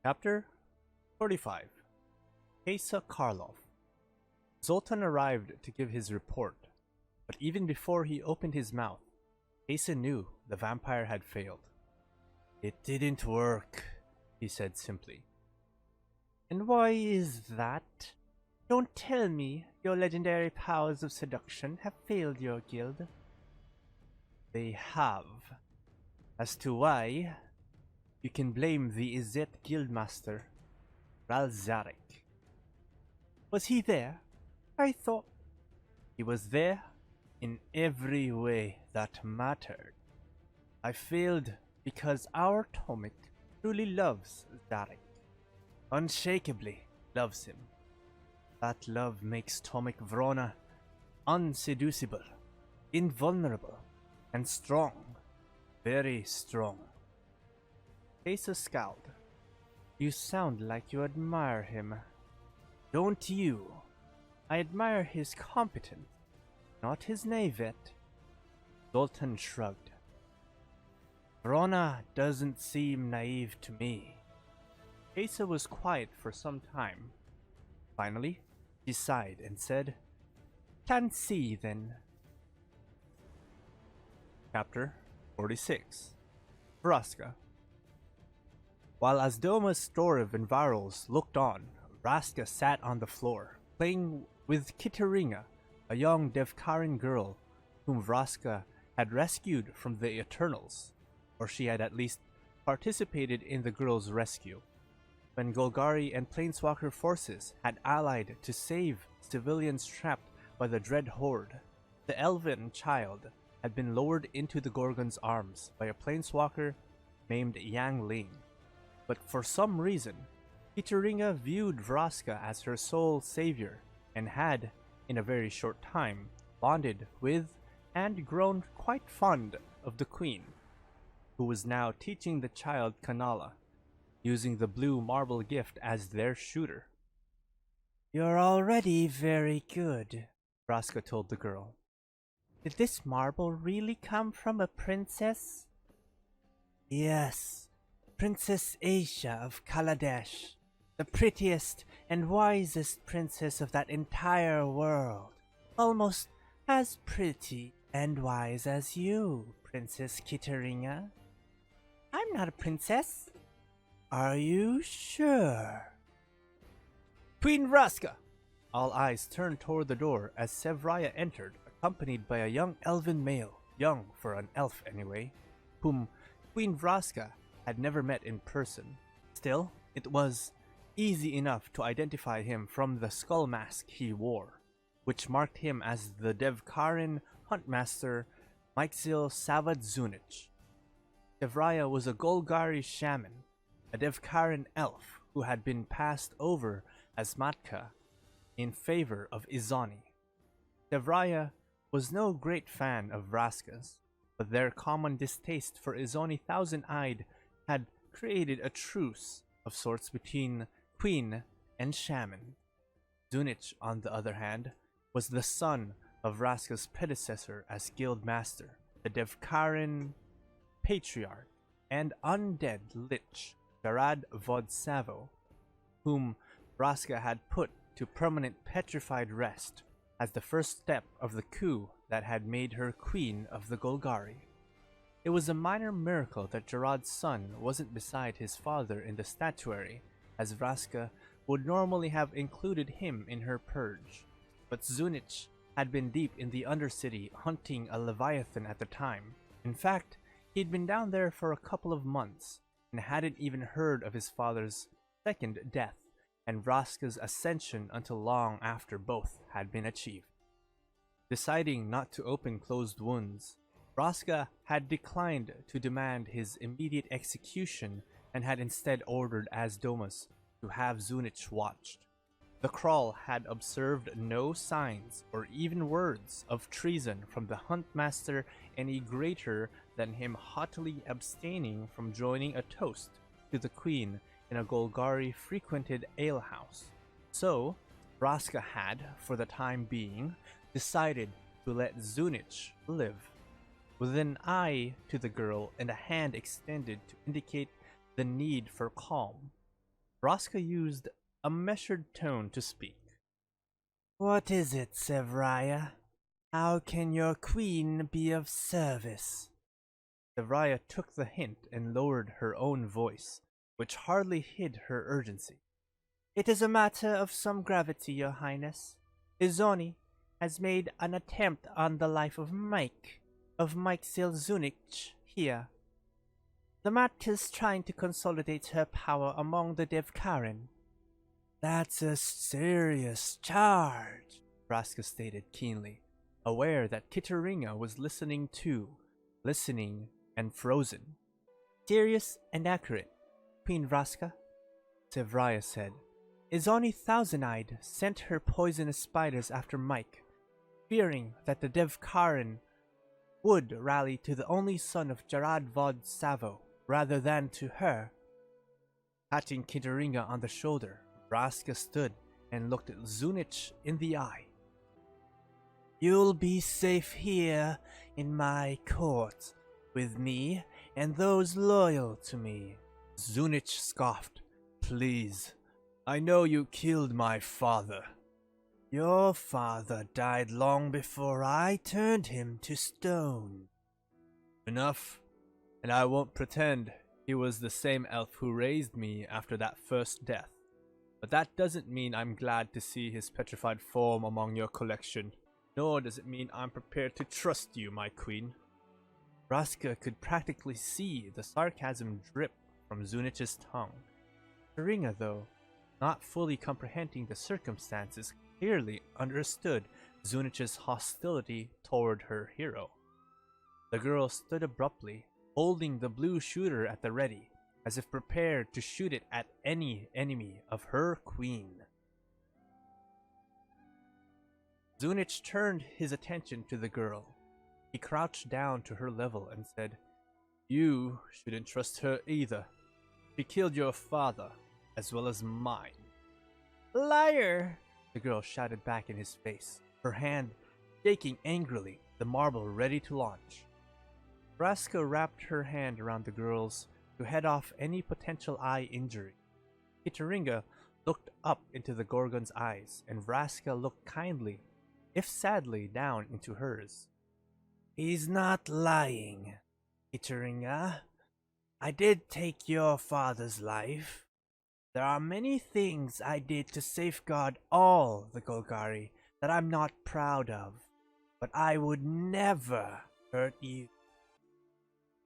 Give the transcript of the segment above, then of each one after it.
Chapter 45. Asa Karlov. Zoltan arrived to give his report, but even before he opened his mouth, Asa knew the vampire had failed. "It didn't work," he said simply. "And why is that? Don't tell me your legendary powers of seduction have failed your guild." "They have. As to why, you can blame the Izzet Guildmaster, Ralzarik." "Was he there? I thought—" "He was there in every way that mattered. I failed because our Tomik truly loves Zarek. Unshakably loves him. That love makes Tomik Vrona unseducible, invulnerable, and strong. Very strong." Asa scowled. "You sound like you admire him." "Don't you? I admire his competence, not his naivete." Zoltan shrugged. "Vrona doesn't seem naive to me." Asa was quiet for some time. Finally, he sighed and said, "Plan C, then." Chapter 46. Vraska. While Asdoma's Storv and Varals looked on, Vraska sat on the floor, playing with Kitaringa, a young Devkarin girl whom Vraska had rescued from the Eternals, or she had at least participated in the girl's rescue. When Golgari and Planeswalker forces had allied to save civilians trapped by the Dread Horde, the elven child had been lowered into the Gorgon's arms by a Planeswalker named Yang Ling. But for some reason, Kitaringa viewed Vraska as her sole savior and had, in a very short time, bonded with and grown quite fond of the Queen, who was now teaching the child Kanala, using the blue marble gift as their shooter. "You're already very good," Vraska told the girl. "Did this marble really come from a princess?" "Yes. Princess Asia of Kaladesh, the prettiest and wisest princess of that entire world. Almost as pretty and wise as you, Princess Kitaringa." "I'm not a princess." "Are you sure?" "Queen Vraska!" All eyes turned toward the door as Sevraya entered, accompanied by a young elven male, young for an elf anyway, whom Queen Vraska had never met in person. Still, it was easy enough to identify him from the skull mask he wore, which marked him as the Devkarin Huntmaster Mykzil Savad Zunich. Sevraya was a Golgari shaman, a Devkarin elf who had been passed over as Matka in favor of Izani. Sevraya was no great fan of Vraska's, but their common distaste for Izani Thousand-Eyed had created a truce of sorts between Queen and Shaman. Zunich, on the other hand, was the son of Vraska's predecessor as Guild Master, the Devkarin Patriarch and undead Lich, Jarad Vodsavo, whom Vraska had put to permanent petrified rest as the first step of the coup that had made her Queen of the Golgari. It was a minor miracle that Jarad's son wasn't beside his father in the statuary, as Vraska would normally have included him in her purge. But Zunich had been deep in the Undercity hunting a Leviathan at the time. In fact, he'd been down there for a couple of months, and hadn't even heard of his father's second death and Vraska's ascension until long after both had been achieved. Deciding not to open closed wounds, Vraska had declined to demand his immediate execution and had instead ordered Asdomas to have Zunich watched. The Krall had observed no signs or even words of treason from the Huntmaster any greater than him haughtily abstaining from joining a toast to the Queen in a Golgari frequented alehouse. So, Vraska had, for the time being, decided to let Zunich live. With an eye to the girl and a hand extended to indicate the need for calm, Vraska used a measured tone to speak. What is it, Sevraya? How can your queen be of service? Sevraya took the hint and lowered her own voice, which hardly hid her urgency. It is a matter of some gravity, your highness. Izoni has made an attempt on the life of Mike Silzunich here. The Mat is trying to consolidate her power among the Devkarin. That's a serious charge, Vraska stated keenly, aware that Kitteringa was listening and frozen. Serious and accurate, Queen Vraska, Sevraya said. Izoni Thousand-Eyed sent her poisonous spiders after Mike, fearing that the Devkarin would rally to the only son of Jarad Vod Savo rather than to her. Patting Kitteringa on the shoulder, Vraska stood and looked Zunich in the eye. You'll be safe here in my court, with me and those loyal to me. Zunich scoffed. Please, I know you killed my father. Your father died long before I turned him to stone. Enough, and I won't pretend he was the same elf who raised me after that first death. But that doesn't mean I'm glad to see his petrified form among your collection, nor does it mean I'm prepared to trust you, my queen. Vraska could practically see the sarcasm drip from Zunich's tongue. Kitteringa, though, not fully comprehending the circumstances, clearly understood Zunich's hostility toward her hero. The girl stood abruptly, holding the blue shooter at the ready, as if prepared to shoot it at any enemy of her queen. Zunich turned his attention to the girl. He crouched down to her level and said, You shouldn't trust her either. She killed your father, as well as mine. Liar! The girl shouted back in his face, her hand shaking angrily, the marble ready to launch. Vraska wrapped her hand around the girl's to head off any potential eye injury. Kitteringa looked up into the Gorgon's eyes, and Vraska looked kindly, if sadly, down into hers. He's not lying, Kitteringa. I did take your father's life. There are many things I did to safeguard all the Golgari that I'm not proud of, but I would never hurt you.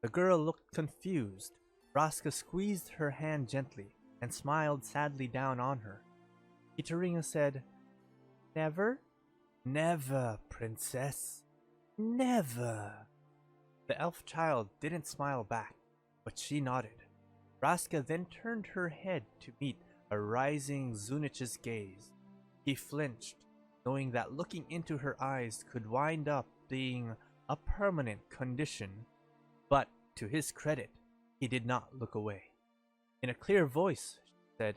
The girl looked confused. Vraska squeezed her hand gently and smiled sadly down on her. Kitteringa said, Never? Never, princess. Never. The elf child didn't smile back, but she nodded. Vraska then turned her head to meet a rising Zunich's gaze. He flinched, knowing that looking into her eyes could wind up being a permanent condition, but to his credit, he did not look away. In a clear voice, she said,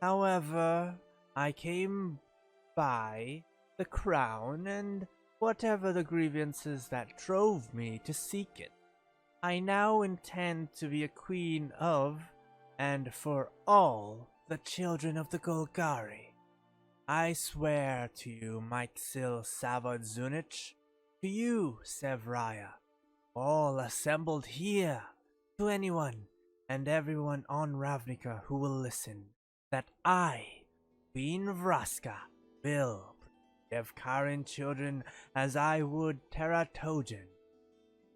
However, I came by the crown and whatever the grievances that drove me to seek it. I now intend to be a queen of, and for all, the children of the Golgari. I swear to you, Myxil Savod Zunich, to you, Sevraya, all assembled here, to anyone and everyone on Ravnica who will listen, that I, Queen Vraska, will protect Devkarin children as I would Teratogen.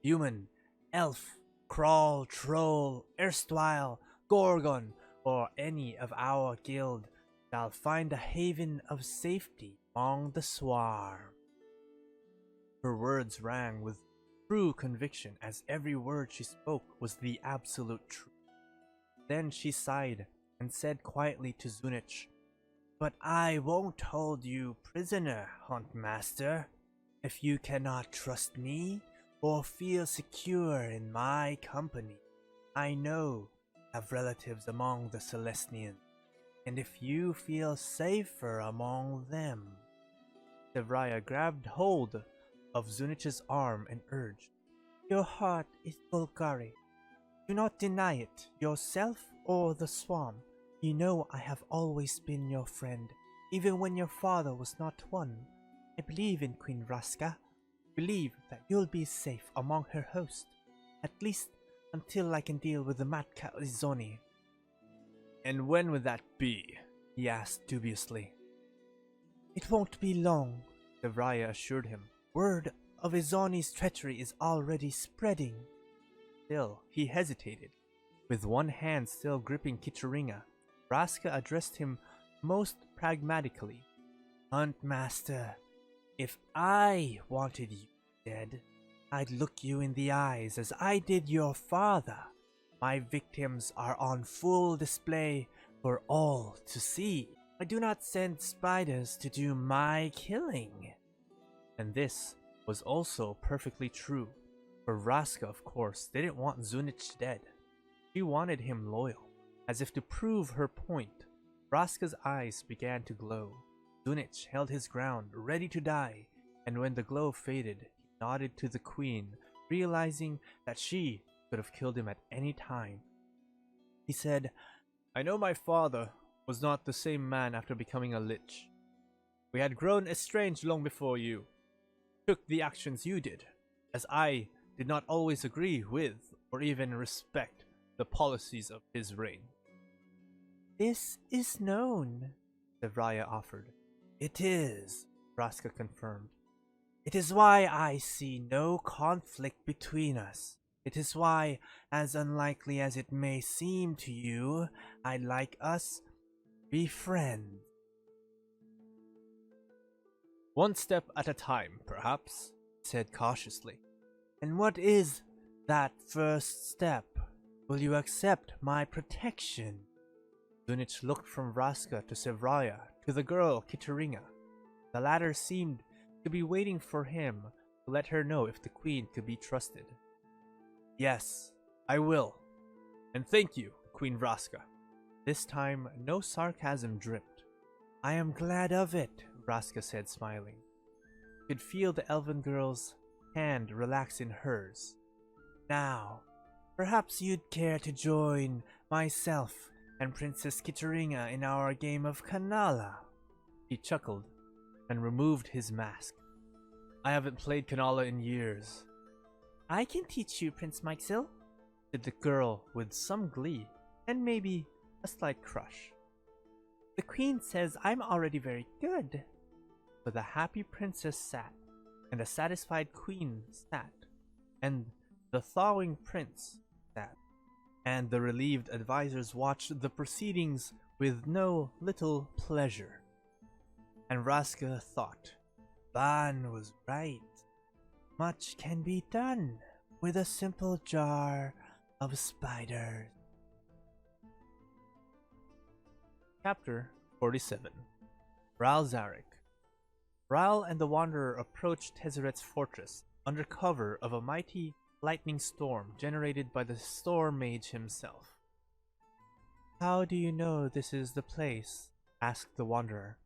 Human, elf, crawl, troll, erstwhile, Gorgon, or any of our guild shall find a haven of safety among the swarm. Her words rang with true conviction, as every word she spoke was the absolute truth. Then she sighed and said quietly to Zunich, But I won't hold you prisoner, Huntmaster. If you cannot trust me or feel secure in my company, I know I have relatives among the Celestians, and if you feel safer among them. Sevraya grabbed hold of Zunich's arm and urged, Your heart is Golgari. Do not deny it, yourself or the Swamp. You know I have always been your friend, even when your father was not one. I believe in Queen Vraska. Believe that you'll be safe among her host, at least until I can deal with the mad cat Izoni. And when would that be? He asked dubiously. It won't be long, Devraya assured him. Word of Izoni's treachery is already spreading. Still, he hesitated. With one hand still gripping Kichiringa, Vraska addressed him most pragmatically. Huntmaster, if I wanted you dead, I'd look you in the eyes as I did your father. My victims are on full display for all to see. I do not send spiders to do my killing. And this was also perfectly true, for Vraska, of course, didn't want Zunich dead. She wanted him loyal. As if to prove her point, Vraska's eyes began to glow. Zunich held his ground, ready to die, and when the glow faded, he nodded to the queen, realizing that she could have killed him at any time. He said, I know my father was not the same man after becoming a lich. We had grown estranged long before you took the actions you did, as I did not always agree with or even respect the policies of his reign. This is known, Devraya offered. It is, Vraska confirmed. It is why I see no conflict between us. It is why, as unlikely as it may seem to you, I'd like us be friends. One step at a time, perhaps, he said cautiously. And what is that first step? Will you accept my protection? Zunich looked from Vraska to Sevraya to the girl Kichiringa. The latter seemed to be waiting for him to let her know if the queen could be trusted. Yes, I will. And thank you, Queen Vraska. This time, no sarcasm dripped. I am glad of it, Vraska said, smiling. He could feel the elven girl's hand relax in hers. Now, perhaps you'd care to join myself and Princess Kichiringa in our game of Kanala. He chuckled and removed his mask. I haven't played Kanala in years. I can teach you, Prince Mikesil, said the girl with some glee and maybe a slight crush. The queen says I'm already very good. But the happy princess sat, and the satisfied queen sat, and the thawing prince sat, and the relieved advisors watched the proceedings with no little pleasure. And Vraska thought, Ban was right. Much can be done with a simple jar of spiders. Chapter 47. Ral Zarek. Ral and the Wanderer approached Tezzeret's fortress under cover of a mighty lightning storm generated by the storm mage himself. How do you know this is the place? Asked the Wanderer.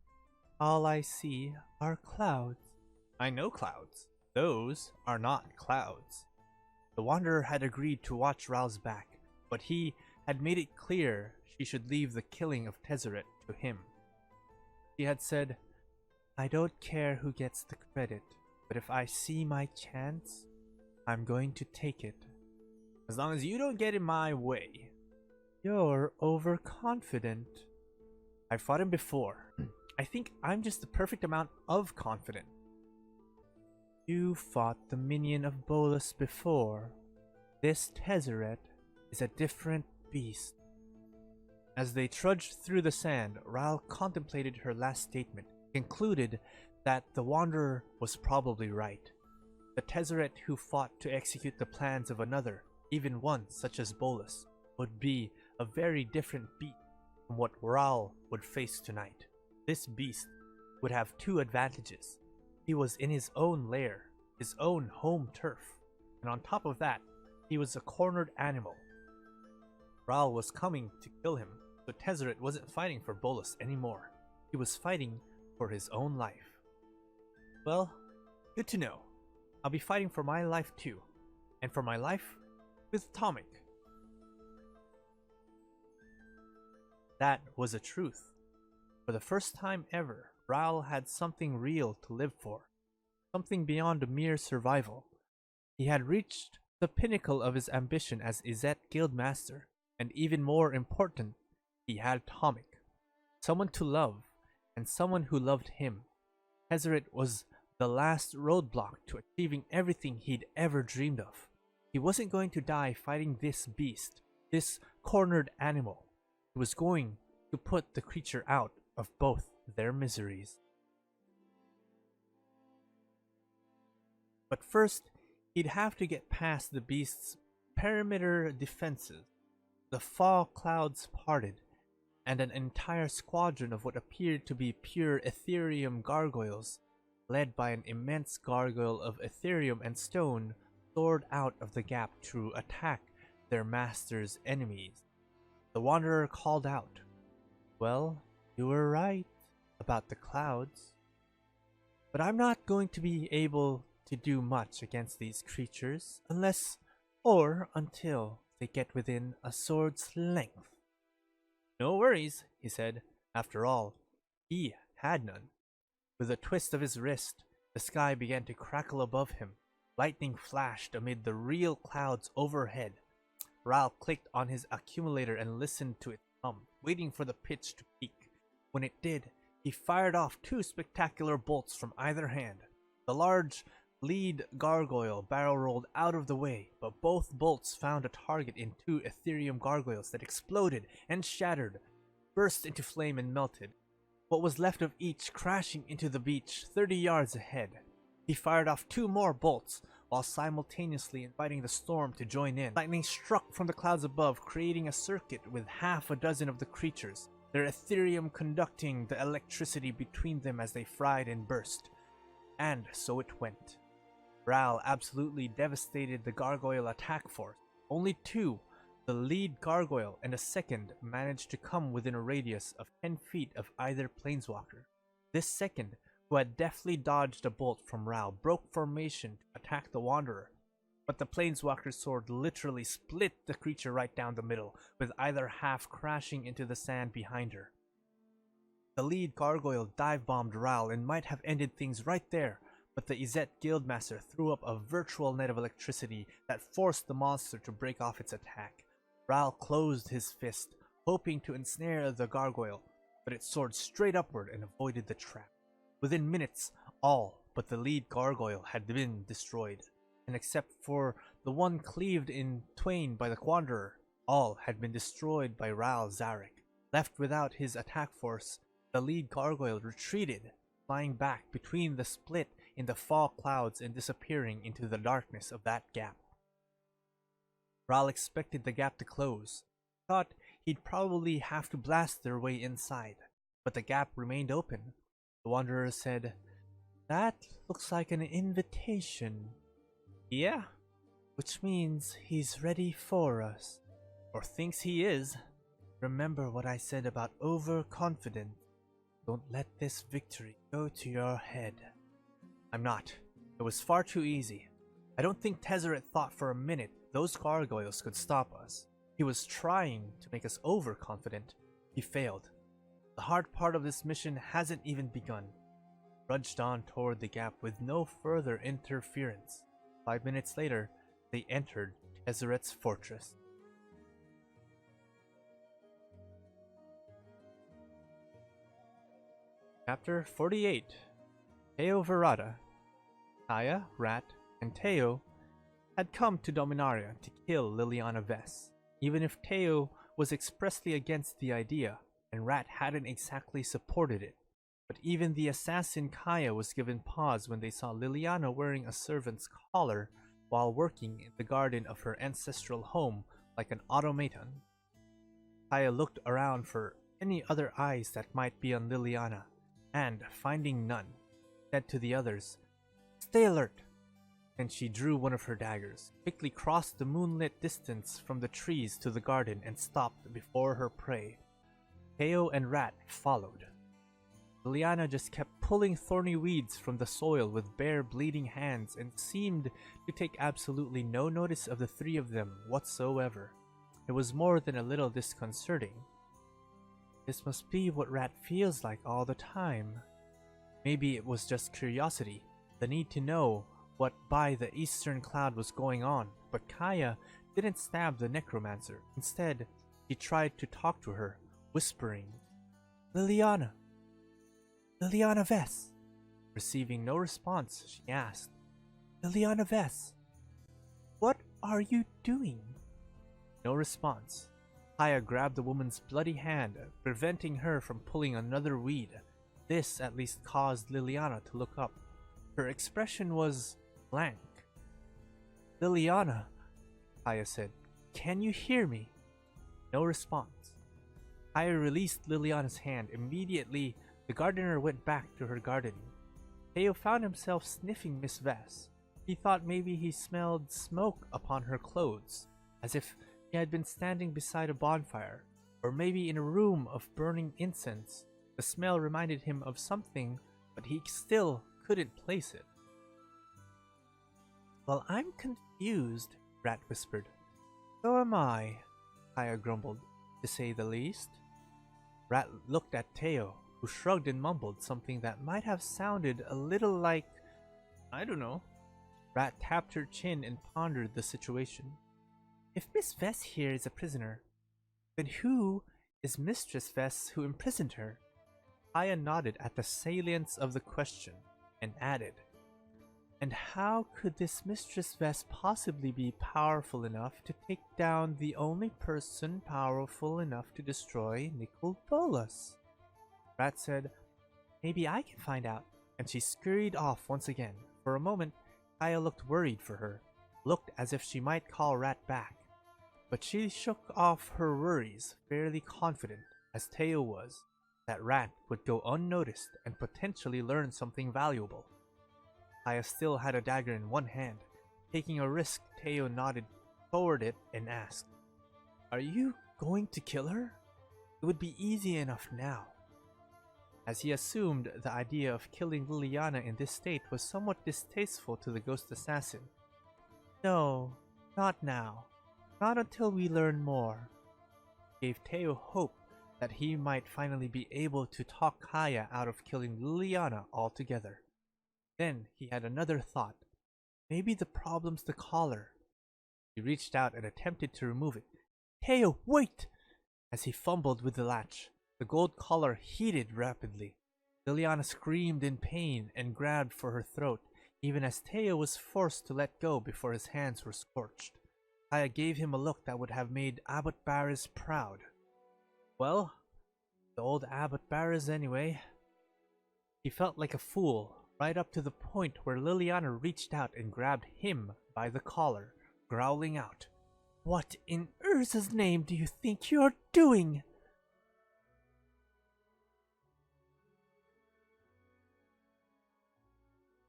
All I see are clouds. I know clouds. Those are not clouds. The Wanderer had agreed to watch Ral's back, but he had made it clear she should leave the killing of Tezzeret to him. She had said, I don't care who gets the credit, but if I see my chance, I'm going to take it. As long as you don't get in my way. You're overconfident. I've fought him before. I think I'm just the perfect amount of confident. You fought the minion of Bolus before. This Tezzeret is a different beast. As they trudged through the sand, Ral contemplated her last statement, concluded that the Wanderer was probably right. The Tezzeret who fought to execute the plans of another, even one such as Bolus, would be a very different beast from what Ral would face tonight. This beast would have two advantages. He was in his own lair, his own home turf, and on top of that, he was a cornered animal. Ral was coming to kill him, so Tezzeret wasn't fighting for Bolus anymore. He was fighting for his own life. Well, good to know. I'll be fighting for my life too, and for my life with Tomic. That was a truth. For the first time ever, Raoul had something real to live for, something beyond mere survival. He had reached the pinnacle of his ambition as Izzet Guildmaster, and even more important, he had Tomic, someone to love, and someone who loved him. Tezzeret was the last roadblock to achieving everything he'd ever dreamed of. He wasn't going to die fighting this beast, this cornered animal. He was going to put the creature out of both their miseries. But first, he'd have to get past the beast's perimeter defenses. The fog clouds parted, and an entire squadron of what appeared to be pure Ethereum gargoyles, led by an immense gargoyle of Ethereum and stone, soared out of the gap to attack their master's enemies. The Wanderer called out, "Well, you were right about the clouds. But I'm not going to be able to do much against these creatures unless or until they get within a sword's length." "No worries," he said. After all, he had none. With a twist of his wrist, the sky began to crackle above him. Lightning flashed amid the real clouds overhead. Raoul clicked on his accumulator and listened to it hum, waiting for the pitch to peak. When it did, he fired off 2 spectacular bolts from either hand. The large lead gargoyle barrel rolled out of the way, but both bolts found a target in 2 Ethereum gargoyles that exploded and shattered, burst into flame and melted, what was left of each crashing into the beach 30 yards ahead. He fired off 2 more bolts, while simultaneously inviting the storm to join in. Lightning struck from the clouds above, creating a circuit with half a dozen of the creatures, their Ethereum conducting the electricity between them as they fried and burst. And so it went. Raoul absolutely devastated the gargoyle attack force. Only 2, the lead gargoyle and a second, managed to come within a radius of 10 feet of either planeswalker. This second, who had deftly dodged a bolt from Raoul, broke formation to attack the Wanderer. But the planeswalker's sword literally split the creature right down the middle, with either half crashing into the sand behind her. The lead gargoyle dive-bombed Raoul and might have ended things right there, but the Izzet Guildmaster threw up a virtual net of electricity that forced the monster to break off its attack. Raoul closed his fist, hoping to ensnare the gargoyle, but it soared straight upward and avoided the trap. Within minutes, all but the lead gargoyle had been destroyed, and except for the one cleaved in twain by the Wanderer, all had been destroyed by Raoul Zarek. Left without his attack force, the lead gargoyle retreated, flying back between the split in the fog clouds and disappearing into the darkness of that gap. Raoul expected the gap to close, thought he'd probably have to blast their way inside, but the gap remained open. The Wanderer said, "That looks like an invitation." "Yeah, which means he's ready for us. Or thinks he is. Remember what I said about overconfidence. Don't let this victory go to your head." "I'm not. It was far too easy. I don't think Tezzeret thought for a minute those gargoyles could stop us. He was trying to make us overconfident. He failed. The hard part of this mission hasn't even begun." Trudged on toward the gap with no further interference. 5 minutes later, they entered Tezzeret's fortress. Chapter 48. Teo Verada. Kaya, Rat, and Teo had come to Dominaria to kill Liliana Vess, even if Teo was expressly against the idea, and Rat hadn't exactly supported it. But even the assassin Kaya was given pause when they saw Liliana wearing a servant's collar while working in the garden of her ancestral home like an automaton. Kaya looked around for any other eyes that might be on Liliana, and, finding none, said to the others, "Stay alert." Then she drew one of her daggers, quickly crossed the moonlit distance from the trees to the garden, and stopped before her prey. Teo and Rat followed. Liliana just kept pulling thorny weeds from the soil with bare, bleeding hands and seemed to take absolutely no notice of the 3 of them whatsoever. It was more than a little disconcerting. This must be what Rat feels like all the time. Maybe it was just curiosity, the need to know what by the eastern cloud was going on, but Kaya didn't stab the necromancer. Instead, he tried to talk to her, whispering, Liliana! Liliana Vess! Receiving no response, she asked, Liliana Vess, what are you doing? No response. Kaya grabbed the woman's bloody hand, preventing her from pulling another weed. This at least caused Liliana to look up. Her expression was blank. Liliana, Kaya said, can you hear me? No response. Kaya released Liliana's hand. Immediately, the gardener went back to her gardening. Theo found himself sniffing Miss Vess. He thought maybe he smelled smoke upon her clothes, as if he had been standing beside a bonfire, or maybe in a room of burning incense. The smell reminded him of something, but he still couldn't place it. Well, I'm confused, Rat whispered. So am I, Kaya grumbled, to say the least. Rat looked at Teo, who shrugged and mumbled something that might have sounded a little like, I don't know. Rat tapped her chin and pondered the situation. If Miss Vess here is a prisoner, then who is Mistress Vess who imprisoned her? Kaya nodded at the salience of the question and added, and how could this Mistress Vess possibly be powerful enough to take down the only person powerful enough to destroy Nicol Bolas? Rat said, maybe I can find out, and she scurried off once again. For a moment, Kaya looked worried for her, looked as if she might call Rat back. But she shook off her worries, fairly confident, as Teo was, that Rat would go unnoticed and potentially learn something valuable. Kaya still had a dagger in one hand. Taking a risk, Teo nodded toward it and asked, are you going to kill her? It would be easy enough now. As he assumed the idea of killing Liliana in this state was somewhat distasteful to the ghost assassin. No, not now. Not until we learn more. Gave Teo hope that he might finally be able to talk Kaya out of killing Liliana altogether. Then he had another thought. Maybe the problem's the collar. He reached out and attempted to remove it. Teo, wait! As he fumbled with the latch, the gold collar heated rapidly. Liliana screamed in pain and grabbed for her throat, even as Teo was forced to let go before his hands were scorched. Kaya gave him a look that would have made Abbot Barris proud. Well, the old Abbot Barris anyway. He felt like a fool, right up to the point where Liliana reached out and grabbed him by the collar, growling out, what in Urza's name do you think you're doing?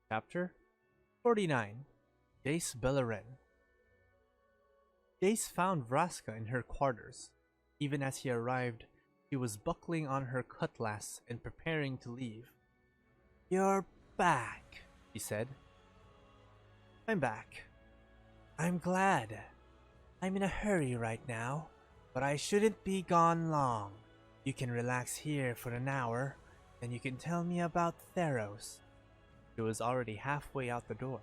Chapter 49. Jace Beleren. Jace found Vraska in her quarters. Even as he arrived, she was buckling on her cutlass and preparing to leave. You're back, she said. I'm back. I'm glad. I'm in a hurry right now, but I shouldn't be gone long. You can relax here for an hour, then you can tell me about Theros. She was already halfway out the door.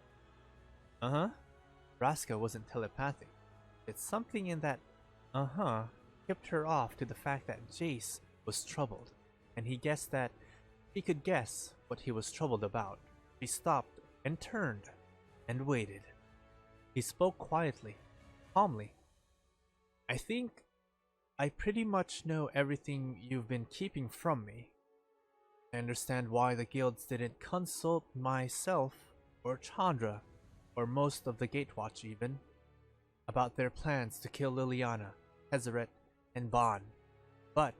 Uh-huh. Vraska wasn't telepathic. It's something in that uh-huh tipped her off to the fact that Jace was troubled, and he guessed that he could guess what he was troubled about. He stopped and turned and waited. He spoke quietly, calmly. I think I pretty much know everything you've been keeping from me. I understand why the guilds didn't consult myself or Chandra, or most of the Gatewatch even, about their plans to kill Liliana, Tezzeret, and Ban. But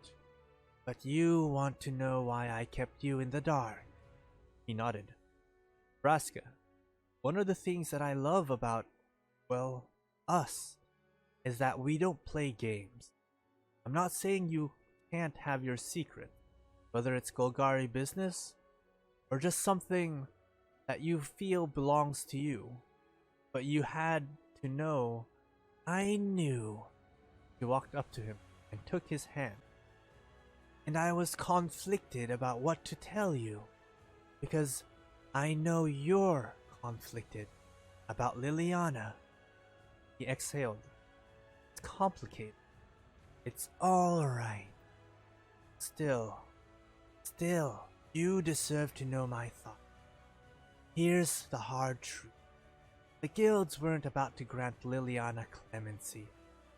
you want to know why I kept you in the dark. He nodded. Vraska, one of the things that I love about, well, us, is that we don't play games. I'm not saying you can't have your secret, whether it's Golgari business, or just something that you feel belongs to you. But you had to know. I knew. She walked up to him and took his hand. and I was conflicted about what to tell you, because I know you're conflicted about Liliana. He exhaled. It's complicated. It's alright. Still, you deserve to know my thought. Here's the hard truth. The guilds weren't about to grant Liliana clemency,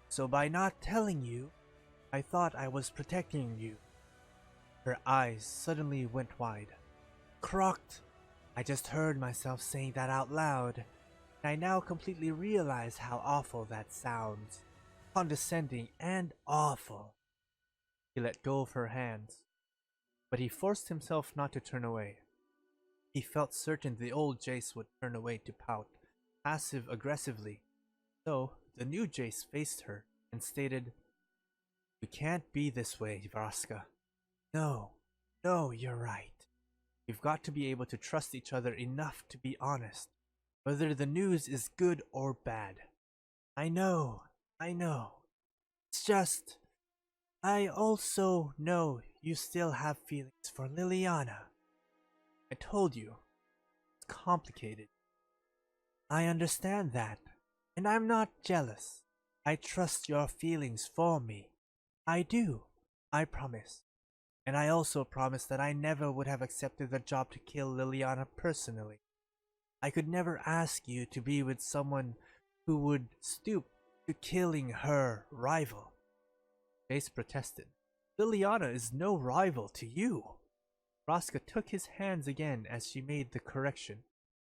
so by not telling you, I thought I was protecting you. Her eyes suddenly went wide. Crocked! I just heard myself saying that out loud, and I now completely realize how awful that sounds. Condescending and awful. He let go of her hands, but he forced himself not to turn away. He felt certain the old Jace would turn away to pout, passive-aggressively. So the new Jace faced her and stated, "We can't be this way, Vraska. No, you're right. We've got to be able to trust each other enough to be honest, whether the news is good or bad." I know. It's just, I also know you still have feelings for Liliana. I told you, it's complicated. I understand that, and I'm not jealous. I trust your feelings for me. I do, I promise. And I also promise that I never would have accepted the job to kill Liliana personally. I could never ask you to be with someone who would stoop to killing her rival. Jace protested. Liliana is no rival to you. Vraska took his hands again as she made the correction.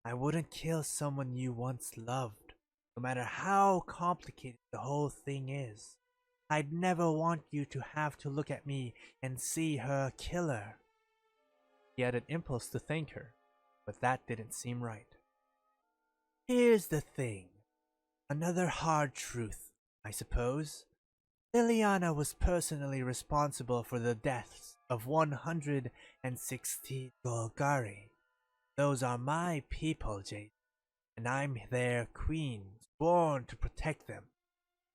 I wouldn't kill someone you once loved, no matter how complicated the whole thing is. I'd never want you to have to look at me and see her kill her. He had an impulse to thank her, but that didn't seem right. Here's the thing. Another hard truth, I suppose. Liliana was personally responsible for the deaths of 116 Golgari. Those are my people, Jade, and I'm their queen, sworn to protect them.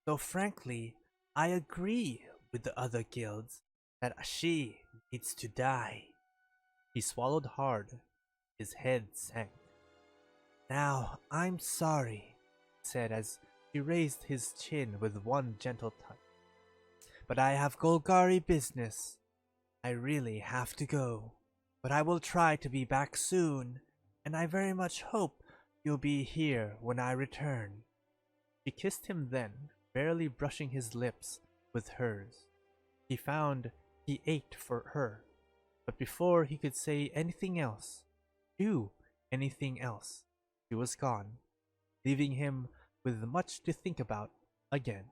So frankly, I agree with the other guilds that she needs to die. He swallowed hard. His head sank. Now, I'm sorry, he said as he raised his chin with one gentle touch. But I have Golgari business. I really have to go. But I will try to be back soon, and I very much hope you'll be here when I return. She kissed him then, barely brushing his lips with hers. He found he ached for her, but before he could say anything else, do anything else, she was gone, leaving him with much to think about again.